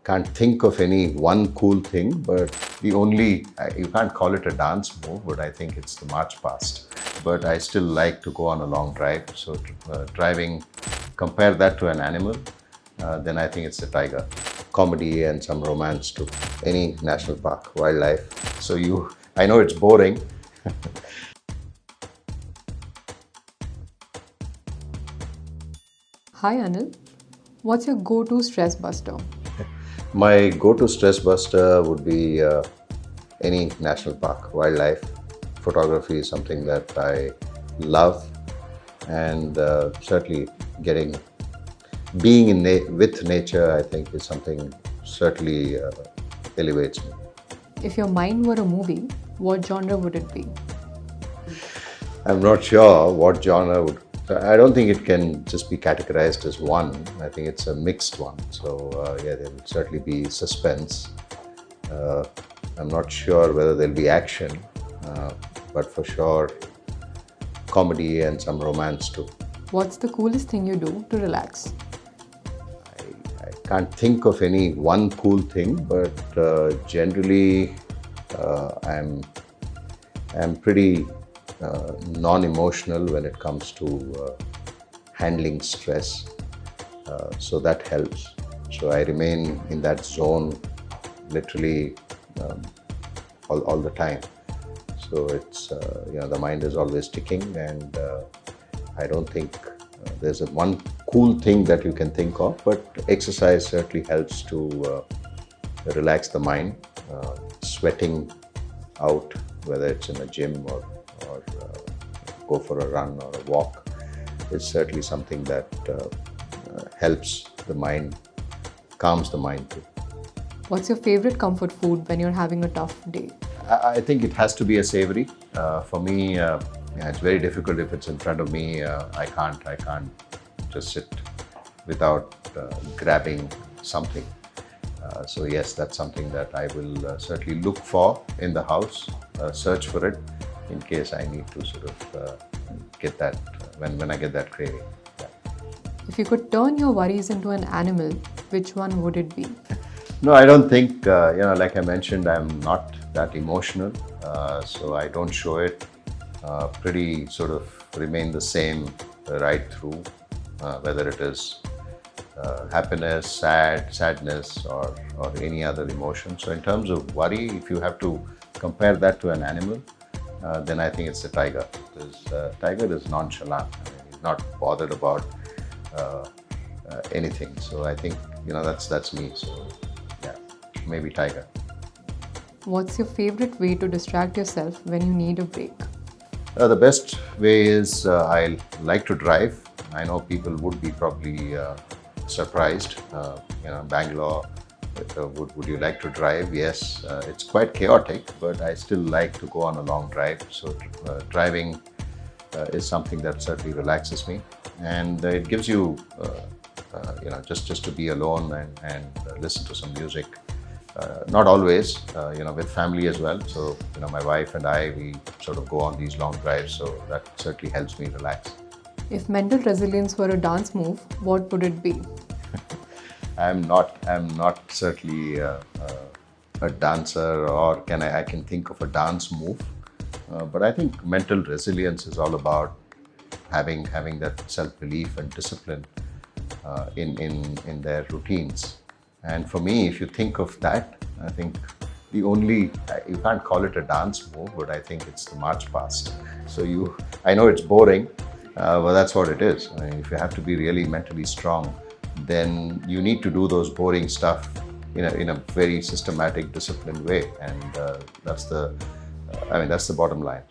can't think of any one cool thing, but you can't call it a dance move, but I think it's the march past. But I still like to go on a long drive. So driving, compare that to an animal, then I think it's a tiger. Comedy and some romance to any national park, wildlife. I know it's boring. Hi Anil, what's your go-to stress buster? My go-to stress buster would be any national park, wildlife. Photography is something that I love, and certainly being with nature, I think, is something certainly elevates me. If your mind were a movie, what genre would it be? I'm not sure what genre would. I don't think it can just be categorized as one. I think it's a mixed one. So yeah, there will certainly be suspense. I'm not sure whether there'll be action, but for sure, comedy and some romance too. What's the coolest thing you do to relax? I can't think of any one cool thing, but generally, I'm pretty non-emotional when it comes to handling stress, so that helps. So I remain in that zone literally all the time. So it's the mind is always ticking, and I don't think there's one cool thing that you can think of, but exercise certainly helps to relax the mind. Sweating out, whether it's in a gym or go for a run or a walk, is certainly something that helps the mind, calms the mind too. What's your favorite comfort food when you're having a tough day? I think it has to be a savory. For me, it's very difficult if it's in front of me. I can't just sit without grabbing something. So yes, that's something that I will certainly look for in the house, search for it in case I need to sort of get that when I get that craving. Yeah. If you could turn your worries into an animal, which one would it be? No, I don't think, like I mentioned, I'm not that emotional, so I don't show it. Pretty sort of remain the same right through, whether it is happiness, sadness, or any other emotion. So in terms of worry, if you have to compare that to an animal, then I think it's the tiger. Because tiger is nonchalant. I mean, he's not bothered about anything. So I think that's me. So yeah, maybe tiger. What's your favorite way to distract yourself when you need a break? The best way is I like to drive. I know people would be probably surprised. Bangalore, would you like to drive? Yes, it's quite chaotic, but I still like to go on a long drive. So driving is something that certainly relaxes me, and it gives you, just to be alone and listen to some music. Not always, with family as well. So, my wife and I, we sort of go on these long drives. So that certainly helps me relax. If mental resilience were a dance move, what would it be? I'm not certainly a dancer, or I can think of a dance move. But I think mental resilience is all about having that self-belief and discipline in their routines. And for me, if you think of that, I think you can't call it a dance move, but I think it's the march past. So I know it's boring, but that's what it is. I mean, if you have to be really mentally strong, then you need to do those boring stuff in a very systematic, disciplined way, and that's the bottom line.